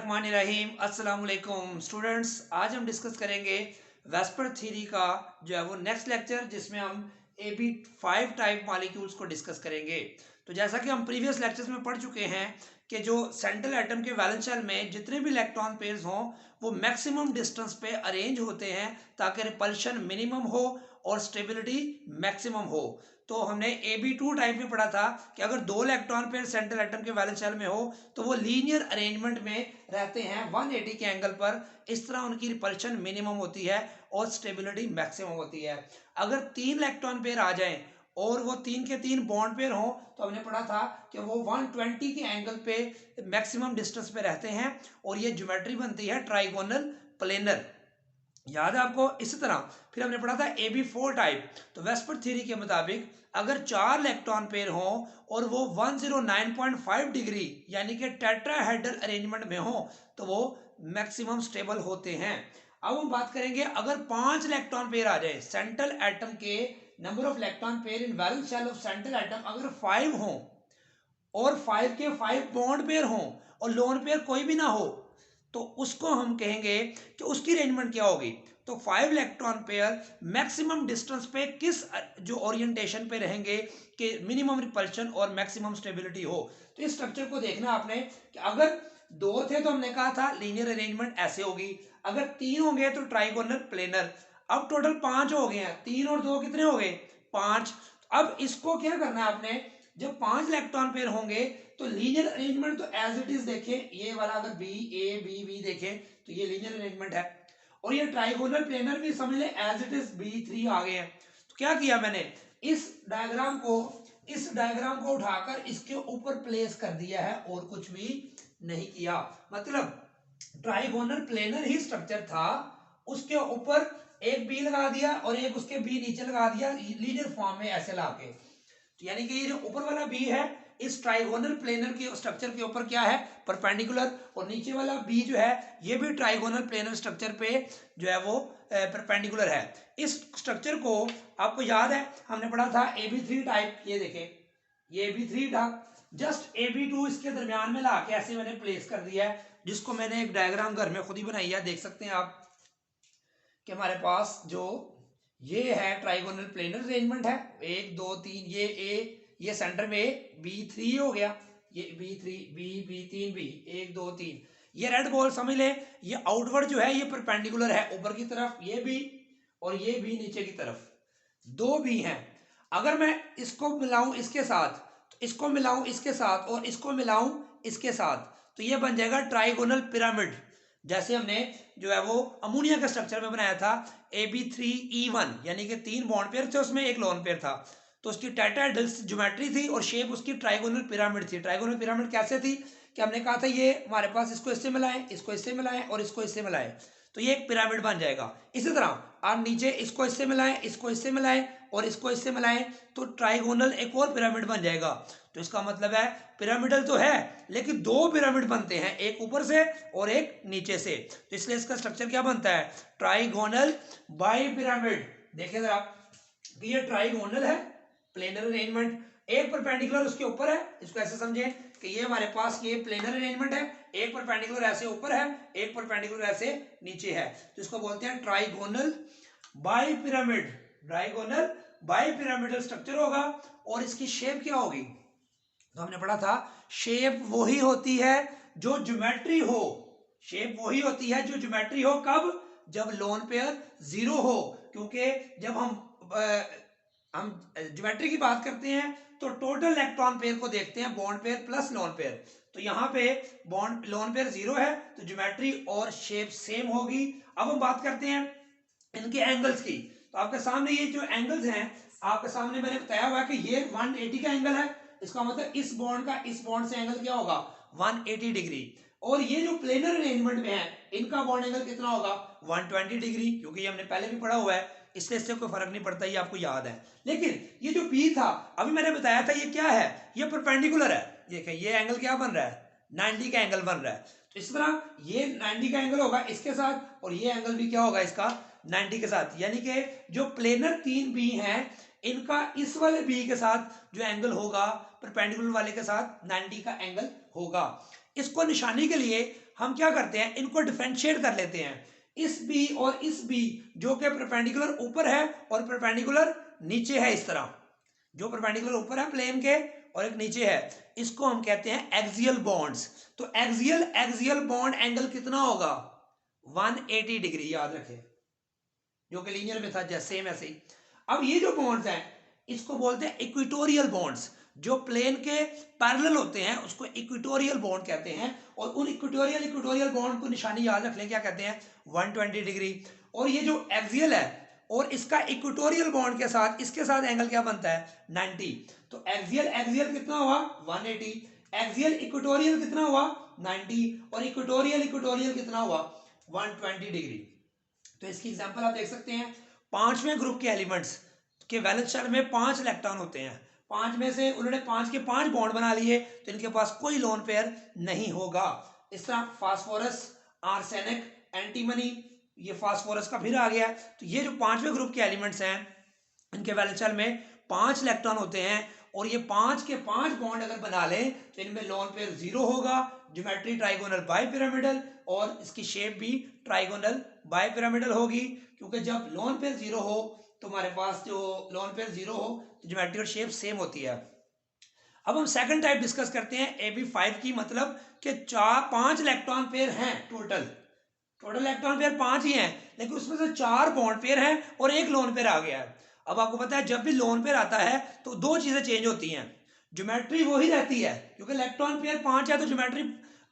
बिस्मिल्लाहिर्रहमानिर्रहीम। अस्सलाम वालेकुम स्टूडेंट्स, आज हम डिस्कस करेंगे वेस्पर थ्योरी का जो है वो नेक्स्ट लेक्चर, जिसमें हम AB5 टाइप मॉलिक्यूल्स को डिस्कस करेंगे। तो जैसा कि हम प्रीवियस लेक्चर्स में पढ़ चुके हैं कि जो सेंट्रल एटम के वैलेंस शेल में जितने भी इलेक्ट्रॉन पेयर्स हों वो मैक्सिमम डिस्टेंस पे अरेंज होते हैं ताकि रिपल्शन मिनिमम हो और स्टेबिलिटी मैक्सिमम हो। तो हमने AB2 टाइप में पढ़ा था कि अगर दो इलेक्ट्रॉन पेयर सेंट्रल एटम के वैलेंस शेल में हो तो वो लीनियर अरेंजमेंट में रहते हैं 180 के एंगल पर। इस तरह उनकी रिपल्शन मिनिमम होती है और स्टेबिलिटी मैक्सिमम होती है। अगर तीन इलेक्ट्रॉन पेयर आ जाएं और वो तीन के तीन बॉन्ड पेयर हों तो हमने पढ़ा था कि वो 120 के एंगल पे मैक्सिमम डिस्टेंस पे रहते हैं और ये ज्योमेट्री बनती है ट्राइगोनल प्लेनर। याद है आपको? इसी तरह फिर हमने पढ़ा था AB4 टाइप। तो वेस्पर थ्योरी के मुताबिक अगर चार इलेक्ट्रॉन पेयर हों और वो 109.5 डिग्री यानी कि टेट्राहेड्रल अरेंजमेंट में हो तो वो मैक्सिमम स्टेबल होते हैं। अब हम बात करेंगे अगर पांच इलेक्ट्रॉन पेयर आ जाए, सेंट्रल एटम के number of electron pair in valence shell of central atom अगर 5 हों और 5 के 5 बॉन्ड पेयर हों और लोन पेयर कोई भी ना हो तो उसको हम कहेंगे कि उसकी अरेंजमेंट क्या होगी। तो 5 इलेक्ट्रॉन पेयर मैक्सिमम डिस्टेंस पे किस जो ओरिएंटेशन पे रहेंगे कि मिनिमम रिपल्शन और मैक्सिमम स्टेबिलिटी हो। तो इस स्ट्रक्चर को देखना आपने कि अगर दो थे तो हमने कहा था लीनियर अरेंजमेंट ऐसे होगी, अगर तीन होंगे तो ट्राइगोनल प्लेनर। अब टोटल 5 हो गए हैं, 3 और 2 कितने हो गए? 5। अब इसको क्या करना है आपने, जब 5 इलेक्ट्रॉन पेयर होंगे तो लीनियर अरेंजमेंट तो एज इट इज देखें, ये वाला अगर बी ए बी बी देखें तो ये लीनियर अरेंजमेंट है और ये ट्राइगोनल प्लेनर भी समझ ले एज इट इज B3 आ गए हैं। तो क्या किया मैंने, इस डायग्राम को उठाकर इसके ऊपर प्लेस कर दिया है और कुछ भी नहीं किया। मतलब ट्राइगोनल प्लेनर ही स्ट्रक्चर था, उसके ऊपर एक बी लगा दिया और एक उसके बी नीचे लगा दिया लीनियर फॉर्म में ऐसे लाके। तो यानी कि ये जो ऊपर वाला बी है इस ट्राइगोनल प्लेनर के स्ट्रक्चर के ऊपर क्या है, परपेंडिकुलर, और नीचे वाला बी जो है ये भी ट्राइगोनल प्लेनर स्ट्रक्चर पे जो है वो परपेंडिकुलर है। इस स्ट्रक्चर को आपको याद है हमने पढ़ा था AB3 टाइप, ये देखें ये AB3 था, जस्ट AB2 इसके दरमियान में ला के ऐसे मैंने प्लेस कर दिया है, जिसको मैंने एक डायग्राम घर में खुद ही बनाई है, देख सकते हैं आप कि हमारे पास जो ये है ट्राइगोनल प्लेनर अरेंजमेंट है, 1 2 3, ये ए, ये सेंटर में B3 हो गया, ये B3 B3 B 1 2 3, ये रेड बॉल समझ ले, ये आउटवर्ड जो है ये परपेंडिकुलर है ऊपर की तरफ, ये भी और ये भी नीचे की तरफ, दो भी हैं। अगर मैं इसको मिलाऊं इसके साथ तो इसको मिलाऊं इसके साथ और इसको मिलाऊं इसके साथ तो ये बन जाएगा ट्राइगोनल पिरामिड, जैसे हमने जो है वो अमोनिया के स्ट्रक्चर में बनाया था AB3E1, यानी कि 3 बॉन्ड पेयर थे उसमें एक लोन पेयर था, तो उसकी टेट्राहेड्रल ज्योमेट्री थी और शेप उसकी ट्राइगोनल पिरामिड थी। ट्राइगोनल पिरामिड कैसे थी कि हमने कहा था ये हमारे पास इसको इससे मिलाएं, इसको इससे मिलाएं और इसको इससे मिलाएं तो ये एक पिरामिड बन जाएगा। इसी तरह आप नीचे इसको इससे मिलाएं, इसको इससे मिलाएं और इसको इससे मिलाएं तो ट्राइगोनल एक और पिरामिड बन जाएगा। तो इसका मतलब है पिरामिडल तो है लेकिन दो पिरामिड बनते हैं, एक ऊपर से और एक नीचे से, तो इसलिए इसका स्ट्रक्चर क्या बनता है, ट्राइगोनल बाई पिरामिड। देखिए जरा, ये ट्राइगोनल है प्लेनर अरेंजमेंट, एक परपेंडिकुलर उसके ऊपर है, इसको ऐसे समझें कि ये हमारे पास ये प्लेनर अरेंजमेंट है, एक परपेंडिकुलर ऐसे ऊपर है, एक परपेंडिकुलर ऐसे नीचे है, तो इसको बोलते हैं trigonal by pyramid. Trigonal bi pyramidal structure होगा और इसकी शेप क्या होगी, तो हमने पढ़ा था शेप वही होती है जो ज्योमेट्री हो, शेप वही होती है जो ज्योमेट्री हो, कब, जब लोन पेयर 0 हो, क्योंकि जब हम ज्योमेट्री की बात करते हैं तो टोटल इलेक्ट्रॉन पेयर को देखते हैं, bond pair plus lone pair, तो यहाँ पे बॉन्ड लोन पेयर 0 है तो ज्योमेट्री और शेप सेम होगी। अब हम बात करते हैं इनके एंगल्स की, तो आपके सामने ये जो एंगल्स हैं आपके सामने मैंने बताया हुआ है कि ये 180 का एंगल है, इसका मतलब इस बॉन्ड का इस बॉन्ड से एंगल क्या होगा 180 डिग्री, और ये जो प्लेनर अरेंजमेंट में है इनका बॉन्ड एंगल कितना होगा 120 डिग्री, क्योंकि ये हमने पहले भी पढ़ा हुआ है इसलिए इससे कोई फर्क नहीं पड़ता, ये आपको याद है। लेकिन ये जो P था अभी मैंने बताया था ये क्या है, ये परपेंडिकुलर है, देखिए ये एंगल क्या बन रहा है 90 का एंगल बन रहा है, तो इस तरह ये 90 का एंगल होगा इसके साथ और ये एंगल भी क्या होगा इसका 90 के साथ, यानी कि जो प्लेनर 3 बी हैं इनका इस वाले बी के साथ जो एंगल होगा परपेंडिकुलर वाले के साथ 90 का एंगल होगा। इसको निशानी के लिए हम क्या करते हैं, इनको डिफरेंशिएट कर लेते हैं, इस बी और इस बी जो कि परपेंडिकुलर ऊपर है और परपेंडिकुलर नीचे है, इस तरह जो परपेंडिकुलर ऊपर है प्लेन के और एक नीचे है, इसको हम कहते हैं एक्सियल बॉन्ड्स। तो एक्सियल बॉन्ड एंगल कितना होगा, 180 डिग्री, याद रखें, जो कि लीनियर में था जैसे सेम ऐसे ही। अब ये जो बॉन्ड्स हैं इसको बोलते हैं इक्वेटोरियल बॉन्ड्स, जो प्लेन के पैरेलल होते हैं उसको इक्वेटोरियल बॉन्ड कहते हैं। और उन इक्वेटोरियल बॉन्ड को निशानी याद रख लें, क्या कहते हैं, 120 डिग्री। और ये जो एक्सियल है और इसका इक्वेटोरियल बॉन्ड के साथ इसके साथ एंगल क्या बनता है, 90। तो एक्सियल कितना हुआ, 180, एक्सियल इक्वेटोरियल कितना हुआ, 90, और इक्वेटोरियल कितना हुआ, 120 डिग्री। तो इसकी एग्जांपल आप देख सकते हैं, पांचवें ग्रुप के एलिमेंट्स के वैलेंस शेल में 5 इलेक्ट्रॉन होते हैं, 5 में से उन्होंने 5 के 5 बॉन्ड बना लिए, तो इनके पास कोई लोन पेयर नहीं होगा। इस तरह फास्फोरस, आर्सेनिक, एंटीमनी, ये फास्फोरस का फिर आ गया। तो ये जो पांचवें ग्रुप के एलिमेंट्स हैं इनके वैलेंस शेल में 5 इलेक्ट्रॉन होते हैं, और ये 5 के 5 बॉन्ड अगर बना लें तो इनमें लोन पेयर 0 होगा, ज्योमेट्री ट्राइगोनल बाई पिरामिडल, और इसकी शेप भी ट्राइगोनल बाई पिरामिडल होगी, क्योंकि जब लोन पेयर 0 हो तो हमारे पास जो लोन पेयर 0 हो तो ज्योमेट्री और शेप सेम होती है। अब हम सेकंड टाइप डिस्कस करते हैं AB5 की, मतलब कि 5 इलेक्ट्रॉन पेयर हैं, टोटल इलेक्ट्रॉन पेयर 5 ही हैं, लेकिन उसमें से 4 बॉन्ड पेयर हैं और एक लोन पेयर आ गया है। अब आपको पता है जब भी लोन पेयर आता है तो 2 चीजें चेंज होती हैं, ज्योमेट्री वही रहती है क्योंकि इलेक्ट्रॉन पेयर 5 है तो ज्योमेट्री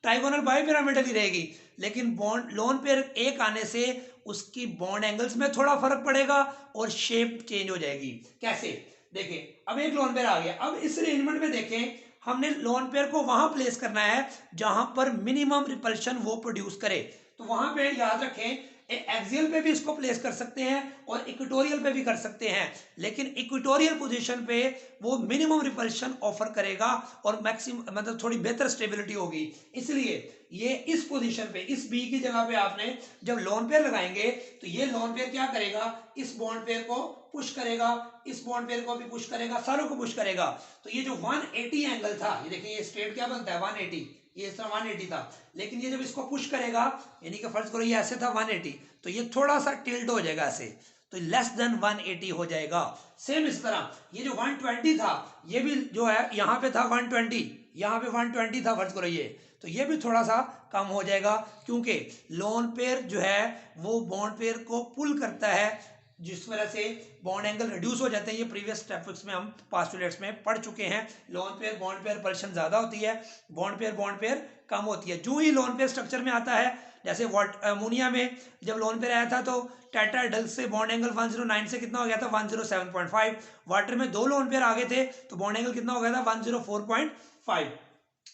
ट्राइगोनल बाई पिरामिडल ही रहेगी, लेकिन बॉन्ड लोन पेयर एक आने से उसकी बॉन्ड एंगल्स में थोड़ा फर्क पड़ेगा और शेप चेंज हो जाएगी। कैसे, देखें, अब एक लोन पेयर आ गया, अब इस अरेंजमेंट में देखें हमने लोन पेयर को वहां प्लेस करना है जहां पर मिनिमम रिपल्शन वो प्रोड्यूस करे। तो वहां पे याद रखें एक्सियल पे भी इसको प्लेस कर सकते हैं और इक्वेटोरियल पे भी कर सकते हैं, लेकिन इक्वेटोरियल पोजीशन पे वो मिनिमम रिपल्शन ऑफर करेगा और मैक्सिमम मतलब थोड़ी बेहतर स्टेबिलिटी होगी। इसलिए ये इस पोजीशन पे, इस बी की जगह पे आपने जब लोन पेयर लगाएंगे तो ये लोन पेयर क्या करेगा, इस बॉन्ड पेयर को पुश करेगा, इस बॉन्ड पेयर को भी पुश करेगा, सारों को पुश करेगा। तो ये जो 180 एंगल था, ये देखिए ये स्ट्रेट क्या बनता है 180, ये इस तरह 180 था, लेकिन ये जब इसको पुश करेगा, यानी कि फर्ज करो ये ऐसे था 180, तो ये थोड़ा सा टिल्ट हो जाएगा ऐसे, तो लेस देन 180 हो जाएगा। सेम इस तरह ये जो 120 था, ये भी जो है यहाँ पे था 120, यहाँ पे 120 था फर्ज करो ये, तो ये भी थोड़ा सा कम हो जाएगा, क्योंकि लोन पेयर जो है वो बॉन्ड पेयर को पुल करता है, जिस वजह से बॉन्ड एंगल रिड्यूस हो जाते हैं। ये प्रीवियस टॉपिक्स में हम पोस्टुलेट्स में पढ़ चुके हैं। Lone pair bond pair repulsion ज्यादा होती है, बॉन्ड पेयर कम होती है। जो ही लोन पेयर स्ट्रक्चर में आता है, जैसे अमोनिया में जब लोन पेयर आया था तो टेट्राहेड्रल से बॉन्ड एंगल 109 से कितना हो गया था 107.5, वाटर में 2 लोन पेयर आ गए थे तो बॉन्ड एंगल कितना हो गया था 104.5।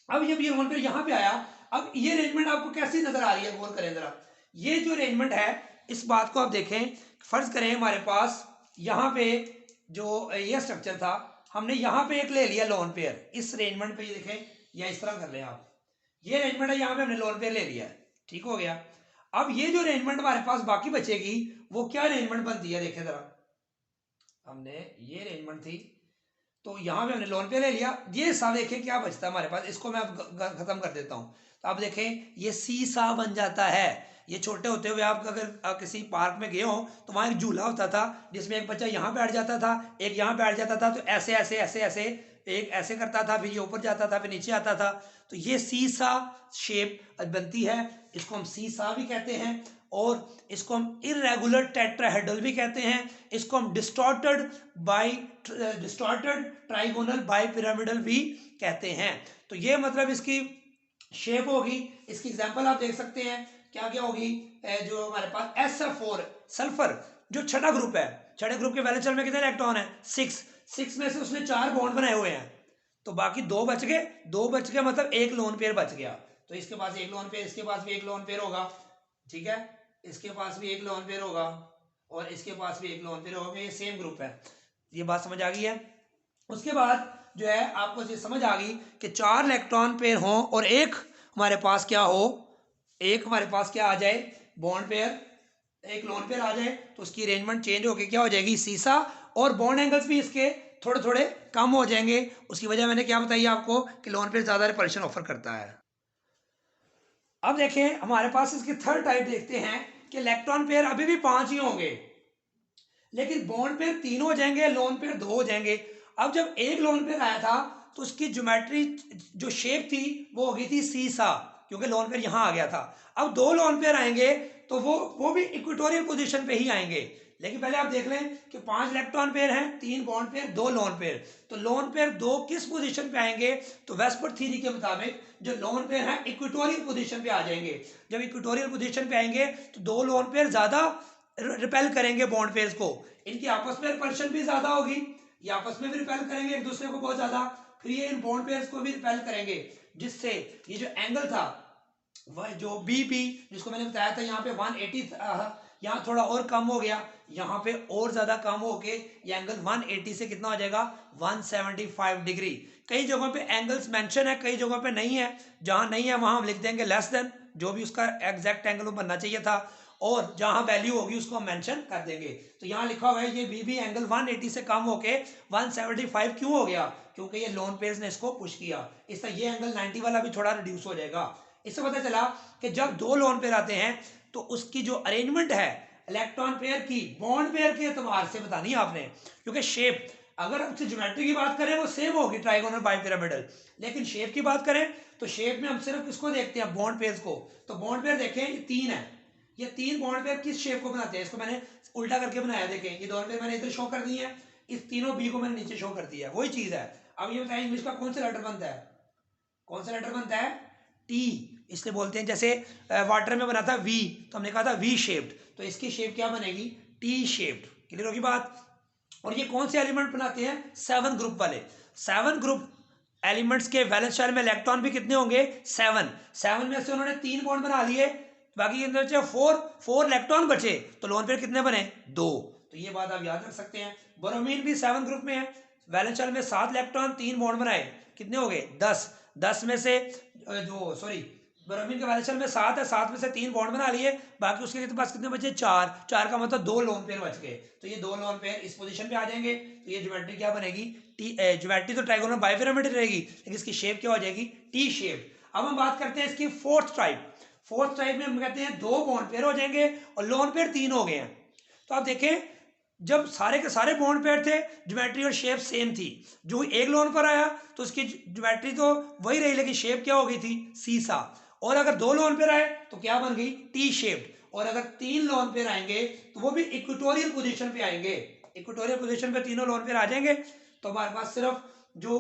अब जब ये लोन पेयर यहाँ पे आया, अब ये अरेंजमेंट आपको कैसी नजर आ रही है, गौर करें जरा। ये जो अरेंजमेंट है इस बात को आप देखें, फर्ज करें हमारे पास यहाँ पे जो ये स्ट्रक्चर था, हमने यहाँ पे एक ले लिया लोन पेयर, इस अरेंजमेंट पे ये देखें, या इस तरह कर लें आप, ये अरेंजमेंट है, यहाँ पे हमने लोन पेयर ले लिया है, ठीक हो गया। अब ये जो अरेंजमेंट हमारे पास बाकी बचेगी वो क्या अरेंजमेंट बनती है, देखें जरा, हमने ये अरेंजमेंट थी तो यहाँ पे हमने लोन पे ले लिया, ये सा देखें क्या बचता है हमारे पास, इसको मैं अब खत्म कर देता हूँ। तो आप देखें ये सी सा बन जाता है। ये छोटे होते हुए आप अगर किसी पार्क में गए हो तो वहाँ एक झूला होता था जिसमें एक बच्चा यहाँ बैठ जाता था, एक यहाँ बैठ जाता था, तो ऐसे ऐसे ऐसे ऐसे एक ऐसे करता था, फिर ये ऊपर जाता था, फिर नीचे आता था, तो ये सी सा शेप बनती है, इसको हम सी सा भी कहते हैं, और इसको हम इर्रेगुलर टेट्राहेड्रल भी कहते हैं, इसको हम डिस्टॉर्टेड ट्राइगोनल बाई पिरामिडल भी कहते हैं। तो ये मतलब इसकी शेप होगी। इसकी एग्जांपल आप देख सकते हैं क्या क्या होगी, जो हमारे पास SF4 सल्फर जो छठा ग्रुप है, छठे ग्रुप के वैलेंस शेल में कितने इलेक्ट्रॉन है 6 में से उसने 4 बॉन्ड बनाए हुए हैं, तो बाकी 2 बच गए मतलब एक लोन पेयर बच गया। तो इसके पास एक लोन पेयर, इसके पास भी एक लोन पेयर होगा, ठीक है, इसके पास भी एक लोन पेयर होगा और इसके पास भी एक लोन पेयर होगा, ये सेम ग्रुप है। ये बात समझ आ गई है। उसके बाद जो है आपको ये समझ आ गई कि 4 इलेक्ट्रॉन पेयर हो और एक हमारे पास क्या हो, एक हमारे पास क्या आ जाए बॉन्ड पेयर, एक लोन पेयर आ जाए, तो उसकी अरेंजमेंट चेंज होकर क्या हो जाएगी सीसा, और बॉन्ड एंगल्स भी इसके थोड़े थोड़े कम हो जाएंगे। उसकी वजह मैंने क्या बताई आपको कि लोन पेयर ज्यादा रिपल्शन ऑफर करता है। अब देखें हमारे पास इसकी थर्ड टाइप देखते हैं कि इलेक्ट्रॉन पेयर अभी भी 5 ही होंगे, लेकिन बॉन्ड पेयर 3 हो जाएंगे, लोन पेयर 2 हो जाएंगे। अब जब एक लोन पेयर आया था तो उसकी ज्योमेट्री जो शेप थी वो हो गई थी सीसा, क्योंकि लोन पेयर यहां आ गया था। अब 2 लोन पेयर आएंगे तो वो भी इक्वेटोरियल पोजीशन पे ही आएंगे। लेकिन पहले आप देख लें कि 5 इलेक्ट्रॉन पेयर हैं, 3 बॉन्ड पेयर, 2 लोन पेयर। तो लोन पेयर 2 किस पोजीशन पे आएंगे? तो वेस्पर थ्योरी के मुताबिक जो लोन पेयर है इक्वेटोरियल पोजीशन पे आ जाएंगे। जब इक्वेटोरियल पोजीशन पे आएंगे तो 2 लोन पेयर ज्यादा रिपेल करेंगे बॉन्ड पेयर्स को, इनकी आपस में रिपल्शन भी ज्यादा होगी, ये आपस में भी रिपेल करेंगे एक दूसरे को बहुत ज्यादा, फिर ये इन बॉन्ड पेयर्स को भी रिपेल करेंगे, जिससे ये जो एंगल था वह जो बीपी जिसको मैंने बताया था यहाँ पे 180 था, यहाँ थोड़ा और कम हो गया, यहाँ पे और ज्यादा कम होके ये एंगल 180 से कितना हो जाएगा 175 डिग्री। कई जगहों पे एंगल्स मेंशन है, कई जगहों पे नहीं है, जहां नहीं है वहां हम लिख देंगे लेस देन, जो भी उसका एग्जैक्ट एंगल बनना चाहिए था, और जहां वैल्यू होगी उसको हम मेंशन कर देंगे। तो यहाँ लिखा हुआ है ये बीबी एंगल 180 से कम होके 175 क्यों हो गया? क्योंकि ये लोन पेयर्स ने इसको पुश किया, इससे ये एंगल 90 वाला भी थोड़ा रिड्यूस हो जाएगा। इससे पता चला कि जब 2 लोन पेयर आते हैं तो उसकी जो अरेंजमेंट है इलेक्ट्रॉन पेयर की बॉन्ड पेयर के एतबार से बतानी है आपने, क्योंकि शेप अगर हम ज्योमेट्री की बात करें वो सेम होगी ट्राइगोनल बाइपिरामिडल, लेकिन शेप की बात करें तो शेप में हम सिर्फ किसको देखते हैं? बॉन्ड पेयर्स को। तो बॉन्ड पेयर देखें ये 3 है, ये 3 बॉन्ड पेयर किस शेप को बनाते हैं? इसको मैंने उल्टा करके बनाया, देखें ये दोनों पेयर मैंने इधर शो कर दी है, इस तीनों बी को मैंने नीचे शो कर दिया, वही चीज है। अब ये बताएं इंग्लिश का कौन सा लेटर बनता है? कौन सा लेटर बनता है? टी। इसलिए बोलते हैं जैसे वाटर में बना था वी, तो हमने कहा था वी शेप्ड, तो इसकी शेप क्या बनेगी? T shaped. क्लियर होगी बात? और ये कौन से एलिमेंट बनाते हैं? 7 ग्रुप वाले। 7 ग्रुप एलिमेंट्स के वैलेंस शेल में इलेक्ट्रॉन भी कितने होंगे? 7 में से उन्होंने 3 बॉन्ड बना लिए, बाकी बचे 4 इलेक्ट्रॉन बचे, तो लोन पेयर कितने बने? 2। तो ये बात आप याद रख सकते हैं। ब्रोमीन भी 7 ग्रुप में है, वैलेंस शेल में 7 इलेक्ट्रॉन, 3 बॉन्ड बनाए, कितने हो गए? 10 में से जो सॉरी ब्रोमीन के वैलेंस शेल में 7 है, 7 में से 3 बॉन्ड बना लिए, बाकी उसके पास कितने बचे? 4 का मतलब 2 लोन पेयर बच गए। तो ये 2 लोन पेयर इस पोजीशन पे आ जाएंगे, तो ये ज्योमेट्री क्या बनेगी? ज्योमेट्री तो ट्राइगोनल बाइपिरामिड रहेगी, लेकिन इसकी शेप क्या हो जाएगी? T shape. अब हम बात करते हैं इसकी फोर्थ टाइप। फोर्थ टाइप में हम कहते हैं 2 बॉन्ड पेयर हो जाएंगे और लोन पेयर 3 हो गए हैं। तो आप देखें जब सारे के सारे बॉन्ड पेयर थे ज्योमेट्री और शेप सेम थी, जो एक लोन पर आया तो उसकी ज्योमेट्री तो वही रही, लेकिन शेप क्या हो गई थी? सीसा। और अगर 2 लोन पेयर आए तो क्या बन गई? T shaped. और अगर 3 लोन पेयर आएंगे तो वो भी इक्वेटोरियल पोजीशन पे आएंगे, इक्वेटोरियल पोजीशन पे तीनों लोन पेयर आ जाएंगे, तो हमारे पास सिर्फ जो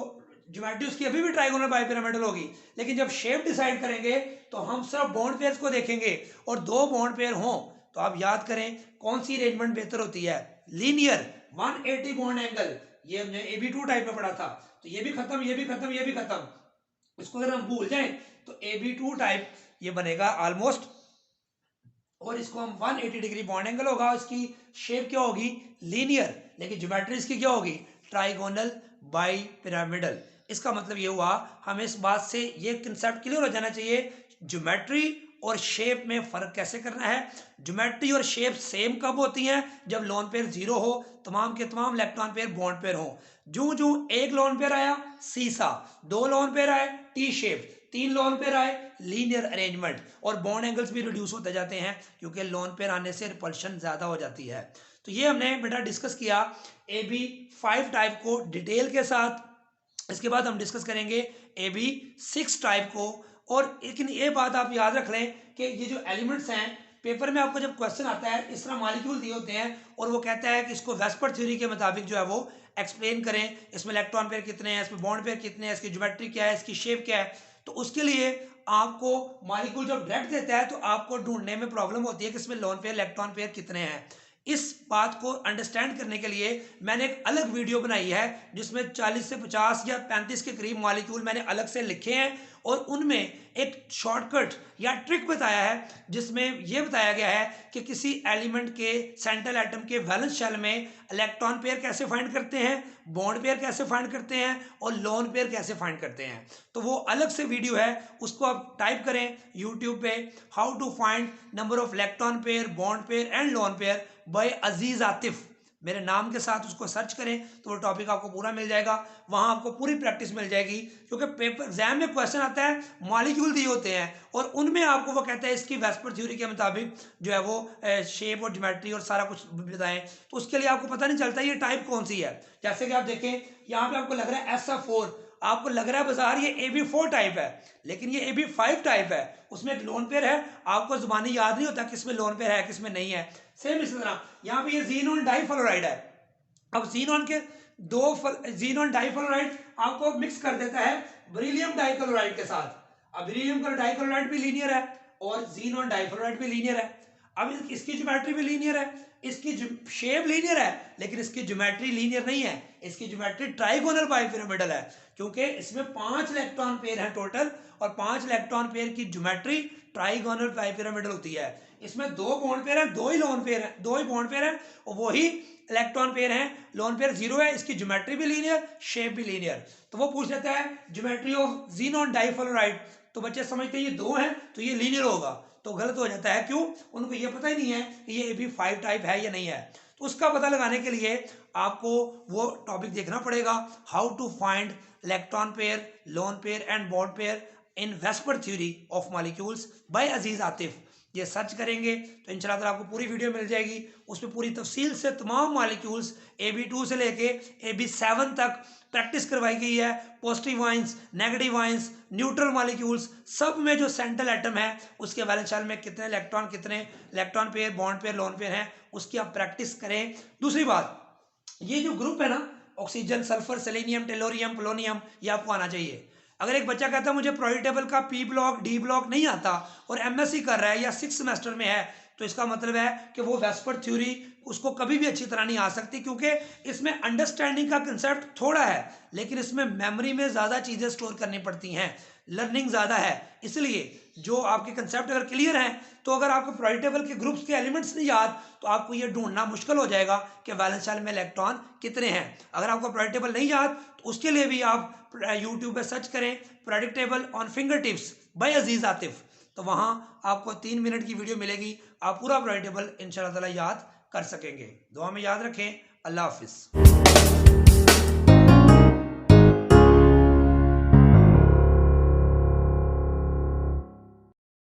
ज्योमेट्री उसकी अभी भी ट्राइगोनल बाइपिरामिडल होगी, लेकिन जब शेप डिसाइड करेंगे तो हम सिर्फ बॉन्ड पेयर्स को देखेंगे, और 2 बॉन्ड पेयर हों तो आप याद करें कौन सी अरेंजमेंट बेहतर होती है? लीनियर 180 बॉन्ड एंगल, ये हमने AB2 टाइप में पढ़ा था, तो ये भी खत्म, ये भी खत्म, ये भी खत्म। इसको अगर हम भूल जाएं तो AB2 टाइप ये बनेगा ऑलमोस्ट, और इसको हम 180 डिग्री बॉन्ड एंगल होगा, इसकी शेप क्या होगी? लीनियर, लेकिन ज्योमेट्री इसकी क्या होगी? Trigonal bipyramidal. इसका मतलब ये हुआ हमें इस बात से ये कंसेप्ट क्लियर हो जाना चाहिए ज्योमेट्री और शेप में फर्क कैसे करना है। ज्योमेट्री और शेप सेम कब होती हैं? जब लोन पेयर 0 हो, तमाम के तमाम इलेक्ट्रॉन पेयर बॉन्ड पेयर हो। जो जो एक लोन पेयर आया सीसा, 2 लोन पेयर आए टी शेप, 3 लोन पेयर आए लीनियर अरेंजमेंट, और बॉन्ड एंगल्स भी रिड्यूस होते जाते हैं क्योंकि लोन पेयर आने से रिपल्शन ज्यादा हो जाती है। तो ये हमने बेटा डिस्कस किया AB5 टाइप को डिटेल के साथ। इसके बाद हम डिस्कस करेंगे AB6 टाइप को। और लेकिन ये बात आप याद रख लें कि ये जो एलिमेंट्स हैं, पेपर में आपको जब क्वेश्चन आता है इस तरह मॉलिक्यूल दिए होते हैं और वो कहता है कि इसको वेस्पर थ्योरी के मुताबिक जो है वो एक्सप्लेन करें, इसमें इलेक्ट्रॉन पेयर कितने हैं, इसमें बॉन्ड पेयर कितने हैं, इसकी ज्योमेट्री क्या है, इसकी शेप क्या है, तो उसके लिए आपको मॉलिक्यूल जब डायरेक्ट देता है तो आपको ढूंढने में प्रॉब्लम होती है कि इसमें लोन पेयर इलेक्ट्रॉन पेयर कितने हैं। इस बात को अंडरस्टैंड करने के लिए मैंने एक अलग वीडियो बनाई है जिसमें 40 से 50 या 35 के करीब मॉलिक्यूल मैंने अलग से लिखे हैं, और उनमें एक शॉर्टकट या ट्रिक बताया है जिसमें यह बताया गया है कि किसी एलिमेंट के सेंट्रल एटम के वैलेंस शेल में इलेक्ट्रॉन पेयर कैसे फाइंड करते हैं, बॉन्ड पेयर कैसे फाइंड करते हैं, और लोन पेयर कैसे फाइंड करते हैं। तो वो अलग से वीडियो है, उसको आप टाइप करें यूट्यूब पे, how to find number of electron pair, bond pair and lone pair by Aziz Atif. मेरे नाम के साथ उसको सर्च करें तो वो टॉपिक आपको पूरा मिल जाएगा, वहाँ आपको पूरी प्रैक्टिस मिल जाएगी। क्योंकि पेपर एग्जाम में क्वेश्चन आता है, मॉलिक्यूल दिए होते हैं और उनमें आपको वो कहता है इसकी वेस्पर थ्योरी के मुताबिक जो है वो शेप और ज्योमेट्री और सारा कुछ बताएं, तो उसके लिए आपको पता नहीं चलता ये टाइप कौन सी है। जैसे कि आप देखें यहाँ पे आपको लग रहा है SF4, आपको लग रहा है बाजार ये AB4 टाइप है, लेकिन ये AB5 टाइप है। उसमें एक लोन पेयर है, आपको जुबानी याद नहीं होता किसमें लोन पेयर है किसमें नहीं है। सेम इसी तरह यहाँ पे ये जीनोन डाइफ्लोराइड है। अब जीनोन के जीनोन डाइफ्लोराइड आपको मिक्स कर देता है बेरिलियम डाइक्लोराइड के साथ। अब बेरिलियम का डाइक्लोराइड भी लीनियर है और जीनोन डाइफ्लोराइड भी लीनियर है। अब इसकी ज्योमेट्री भी लीनियर है, इसकी शेप लीनियर है, लेकिन इसकी ज्योमेट्री लीनियर नहीं है, इसकी ज्योमेट्री ट्राइगोनल बाइपिरामिडल है, क्योंकि इसमें 5 इलेक्ट्रॉन पेयर है टोटल और 5 इलेक्ट्रॉन पेयर की ज्योमेट्री ट्राइगोनल बाइपिरामिडल होती है। इसमें 2 बॉन्ड पेयर है, 2 ही लोन पेयर है, 2 ही बॉन्ड पेयर है और वही इलेक्ट्रॉन पेयर है। लोन पेयर 0 है, इसकी ज्योमेट्री भी लीनियर, शेप भी लीनियर। तो वो पूछ लेता है ज्योमेट्री ऑफ जीनोन डाइफ्लोराइड, तो बच्चे समझते हैं ये 2 है तो ये लीनियर होगा, तो गलत हो जाता है। क्यों? उनको ये पता ही नहीं है कि ये AB5 टाइप है या नहीं है। तो उसका पता लगाने के लिए आपको वो टॉपिक देखना पड़ेगा, how to find electron pair, lone pair and bond pair in VSEPR theory of molecules by Aziz Atif. ये सर्च करेंगे तो इंशाल्लाह ताला आपको पूरी वीडियो मिल जाएगी, उसमें पूरी तफसील से तमाम मॉलिक्यूल्स AB2 से लेके AB7 तक प्रैक्टिस करवाई गई है। Positive ions, negative ions, neutral molecules, सब में जो सेंट्रल एटम है उसके वैलेंस शेल में कितने electron pair, bond pair, lone pair हैं, उसकी आप प्रैक्टिस करें। दूसरी बात, ये जो ग्रुप है ना, oxygen, sulphur, selenium, tellurium, polonium, ये आपको आना चाहिए। अगर एक बच्चा कहता है मुझे प्रोडी टेबल का P ब्लॉक, D ब्लॉक नहीं आता और MSc कर रहा है या 6th सेमेस्टर में है, तो इसका मतलब है कि वो वेस्पर थ्योरी उसको कभी भी अच्छी तरह नहीं आ सकती, क्योंकि इसमें अंडरस्टैंडिंग का कंसेप्ट थोड़ा है, लेकिन इसमें मेमोरी में ज़्यादा चीज़ें स्टोर करनी पड़ती हैं, लर्निंग ज़्यादा है। इसलिए जो आपके कंसेप्ट अगर क्लियर हैं, तो अगर आपको प्रोडी टेबल के ग्रुप्स के एलिमेंट्स नहीं याद तो आपको ये ढूंढना मुश्किल हो जाएगा कि वैलेंस शेल में इलेक्ट्रॉन कितने हैं। अगर आपको प्रोडी टेबल नहीं याद तो उसके लिए भी आप यूट्यूब पे सर्च करें periodic table on fingertips by Aziz Atif, तो वहाँ आपको 3 मिनट की वीडियो मिलेगी, आप पूरा प्रोडी टेबल इंशाल्लाह ताला याद कर सकेंगे। दुआ में याद रखें। अल्लाह हाफिज़।